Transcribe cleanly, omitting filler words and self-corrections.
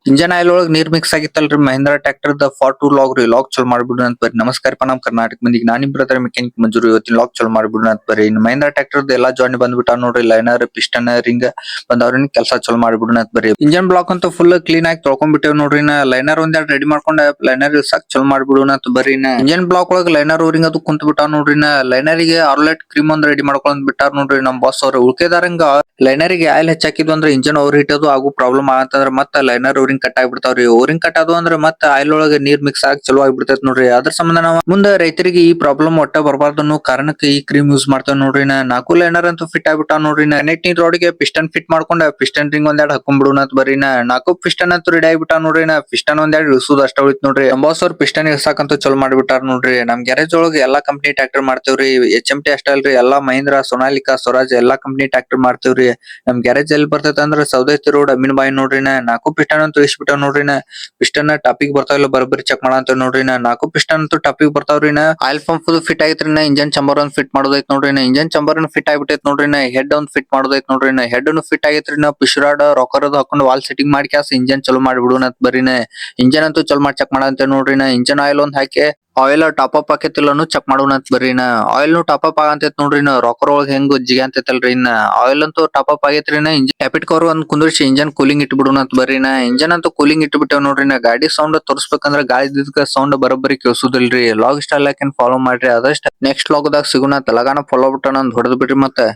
Engine oil ಒಳಗ್ ನೀರ್ mix ಆಗಿತ್ತಲ್ರಿ ಮಹೇಂದ್ರ ಟ್ರ್ಯಾಕ್ಟರ್ ದ ಫಾರ್ ಟು ಲಾಗ್ ರೀ ಲಾಕ್ ಚಲೋ ಮಾಡ್ಬಿಡು ಅಂತ ಬರ್ರಿ. ನಮಸ್ಕಾರಪ್ಪ ನಮ್ ಕರ್ನಾಟಕ ಮಂದಿಗೆ ನಾನ್ ನಿಮ್ ಬ್ರದರ್ ಮೆಕ್ಯಾನಿಕ್ ಮಂಜೂರಿ ಇವತ್ತಿನ ಲಾಕ್ ಚಲೋ ಮಾಡ್ಬಿಡು ಅಂತ ಬರ್ರಿ. ಇನ್ನು ಮಹೇಂದ್ರ ಟ್ರ್ಯಾಕ್ಟರ್ ಎಲ್ಲಾ ಜಾಯಿನ್ ಬಂದ್ಬಿಟ್ಟ ನೋಡ್ರಿ, ಲೈನರ್ ಪಿಸ್ಟನ್ ರಿಂಗ್ ಬಂದವ್ರಿನ್ ಕೆಲಸ ಚಲೋ ಮಾಡ್ಬಿಡು ಅಂತ ಬರ್ರಿ. ಇಂಜನ್ ಬ್ಲಾಕ್ ಅಂತ ಫುಲ್ ಕ್ಲೀನ್ ಆಗಿ ತೊಳ್ಕೊಂಡ್ಬಿಟ್ಟೇವ್ ನೋಡ್ರಿ. ಲೈನರ್ ಒಂದೆರಡು ರೆಡಿ ಮಾಡ್ಕೊಂಡ ಲೈನರ್ ಸಾಕ್ ಚಲೋ ಮಾಡ್ಬಿಡು ಅಂತ ಬರ್ರಿ. ಇಂಜನ್ ಬ್ಲಾಕ್ ಒಳಗ್ ಲೈನರ್ ಊರಿಂಗ್ ಅದು ಕುಂತ್ ಬಿಟ್ಟಾವ್ ನೋಡ್ರಿ. ಲೈನರಿಗೆ ಆರ್ಲೆಟ್ ಕ್ರೀಮ್ ಒಂದ್ ರೆಡಿ ಮಾಡ್ಕೊಂಡ್ ಬಿಟ್ಟಾರ ನೋಡ್ರಿ ನಮ್ ಬಾಸ್ ಅವ್ರು. ಉಳ್ಕೆದಾರಂಗ ಲೈನರಿಗೆ ಆಯಿಲ್ ಹೆಚ್ಚಾಕಿದ್ವು ಅಂದ್ರೆ ಇಂಜನ್ ಓವರ್ ಹೀಟ್ ಅದು ಆಗು ಪ್ರಾಬ್ಲಮ್ ಆಗತ್ತಂದ್ರ ಮತ್ತೆ ಲೈನರ್ ಊರಿಂಗ್ ಕಟ್ ಆಗ್ಬಿಡ್ತಾವ್ರಿ. ಊರಿಂಗ್ ಕಟ್ ಅದು ಅಂದ್ರೆ ಮತ್ತೆ ಆಯಿಲ್ ಒಳಗೆ ನೀರ್ ಮಿಕ್ಸ್ ಆಗಿ ಚಲೋ ಆಗ್ಬಿಡ್ತೈತ್ ನೋಡ್ರಿ. ಅದ್ರ ಸಂಬಂಧ ನಾವು ಮುಂದೆ ರೈತರಿಗೆ ಈ ಪ್ರಾಬ್ಲಮ್ ಒಟ್ಟ ಬರಬಾರ್ದು ಅನ್ನೋ ಕಾರಣಕ್ಕೆ ಈ ಕ್ರೀಮ್ ಯೂಸ್ ಮಾಡ್ತೇವ್ ನೋಡ್ರಿ. ನಾಲ್ಕು ಲೈನರ್ ಅಂತೂ ಫಿಟ್ ಆಗ್ಬಿಟ್ಟಾವ್ ನೋಡ್ರಿ. ಕನೆಕ್ಟಿಂಗ್ ರೋಡ್ಗೆ ಪಿಸ್ಟನ್ ಫಿಟ್ ಮಾಡ್ಕೊಂಡ ಪಿಸ್ಟನ್ ರಿಂಗ್ ಒಂದೆರಡು ಹಾಕೊಂಡ್ಬಿಡು ಅಂತ ಬರ್ರಿ. ನಾಲ್ಕು ಪಿಸ್ಟನ್ ಅಂತೂ ರೆಡಿ ಆಗ್ಬಿಟ್ಟಾವ್ ನೋಡ್ರಿ. ಪಿಸ್ಟನ್ ಒಂದೆರಡು ಇಳಿಸೋದು ಅಷ್ಟ ಉಳಿತ್ ನೋಡ್ರಿ. ನಮ್ ಬಾಸ್ ಅವ್ರು ಪಿಸ್ಟನ್ ಇಳ್ಸಾಕಂತೂ ಚಲೋ ಮಾಡ್ಬಿಟ್ಟಾರ ನೋಡ್ರಿ. ನಮ್ ಗ್ಯಾರೇಜ್ ಒಳಗೆ ಎಲ್ಲಾ ಕಂಪ್ನಿ ಟ್ರ್ಯಾಕ್ಟರ್ ಮಾಡ್ತೇವ್ರಿ. HMT ಅಷ್ಟ ಅಲ್ರಿ, ಎಲ್ಲಾ ಮಹೀಂದ್ರ, ಸೋನಾಲಿಕಾ, ಸ್ವರಾಜ್ ಎಲ್ಲಾ ಕಂಪ್ನಿ ಟ್ರ್ಯಾಕ್ಟರ್ ಮಾಡ್ತೇವ್ರಿ. ನಮ್ ಗ್ಯಾರೇಜ್ ಎಲ್ಲಿ ಬರ್ತೈತೆ ಅಂದ್ರೆ ಸೌದತ್ತಿ ರೋಡ್ ಅಮೀನ್ ಬಾಯಿ ನೋಡ್ರಿ. ನಾಲ್ಕು ಪಿಸ್ಟನ್ ಅಂತೂ ಇಳಿಸ್ಬಿಟ್ಟಾವ್ ನೋಡ್ರಿ. ಪಿಸ್ಟನ್ ಟಾಪಿಗ್ ಬರ್ತಾವ ಇಲ್ಲ ಬರಬರಿ ಚೆಕ್ ಮಾಡಂತ ನೋಡ್ರಿ. ನಾಲ್ಕು ಪಿಸ್ಟನ್ ಅಂತೂ ಟಾಪಿಗ್ ಬರ್ತಾವ್ರಿ. ಆಯಿಲ್ ಪಂಪ್ ಫಿಟ್ ಆಗೈತ್ರಿ. ಇಂಜನ್ ಚಂಬರ್ ಒಂದ್ ಫಿಟ್ ಮಾಡೋದೈತ್ ನೋಡ್ರಿ. ಇಂಜನ್ ಚಂಬರ್ ಫಿಟ್ ಆಗ್ಬಿಟ್ಟೈತ್ ನೋಡ್ರಿ. ಹೆಡ್ ಒಂದ್ ಫಿಟ್ ಮಾಡೋದೈತ್ ನೋಡ್ರಿ. ಹೆಡ್ ಫಿಟ್ ಆಗೈತ್ರಿ. ಪಿಶ್ ರಾಡ್ ರಾಕರ್ ಅದು ಹಾಕೊಂಡು ವಾಲ್ ಸೆಟ್ಟಿಂಗ್ ಮಾಡಿ ಇಂಜನ್ ಚಲೋ ಮಾಡ್ಬಿಡು ಅಂತ ಬರ್ರಿ. ಇಂಜನ್ ಅಂತೂ ಚಲೋ ಮಾಡಿ ಚೆಕ್ ಮಾಡಂತ ನೋಡ್ರಿ. ಇಂಜನ್ ಆಯಿಲ್ ಒಂದ್ ಹಾಕಿ ಆಯಿಲ್ ಟಾಪ್ ಅಪ್ ಆಕೈತಿಲ್ಲನು ಚೆಕ್ ಮಾಡೋಣ ಅಂತ ಬರ್ರಿ. ಆಯಿಲ್ ಟಾಪ್ ಅಪ್ ಆಗಂತೈತ್ ನೋಡ್ರಿ. ರಾಕರ್ ಒಳಗ್ ಹೆಂಗ್ ಜಿಗಿ ಅಂತೈತಲ್ರಿ. ಆಯಿಲ್ ಅಂತೂ ಟಾಪ್ ಅಪ್ ಆಗೈತ್ರಿ. ಇಂಜನ್ ಟ್ಯಾಪಿಟ್ ಕವರ್ ಒಂದ್ ಕುಂದ್ರಿಸಿ ಇಂಜನ್ ಕೂಲಿಂಗ್ ಇಟ್ಬಿಡುಣ ಅಂತ ಬರ್ರಿ. ಇಂಜನ್ ಅಂತೂ ಕೂಲಿಂಗ್ ಇಟ್ಬಿಟ್ಟೇವ್ ನೋಡ್ರಿ. ಗಾಡಿ ಸೌಂಡ್ ತೋರಿಸ್ಬೇಕಂದ್ರ ಗಾಳಿ ಇದ್ದಿದ್ಕ ಸೌಂಡ್ ಬರೋಬ್ಬರಿ ಕೇಳಿಸುದಿಲ್ರಿ. ಲಾಗ್ ಇಷ್ಟ ಲೈಕ್ ಅಂಡ್ ಫಾಲೋ ಮಾಡ್ರಿ. ಅದಷ್ಟ ನೆಕ್ಸ್ಟ್ ಲಾಗ್ ದಾಗ ಸಿಗುಣ. ಲಗಾನ ಫಾಲೋ ಬಟನ್ ಒಂದ್ ಹೊಡೆದ್ ಬಿಡ್ರಿ ಮತ್ತೆ.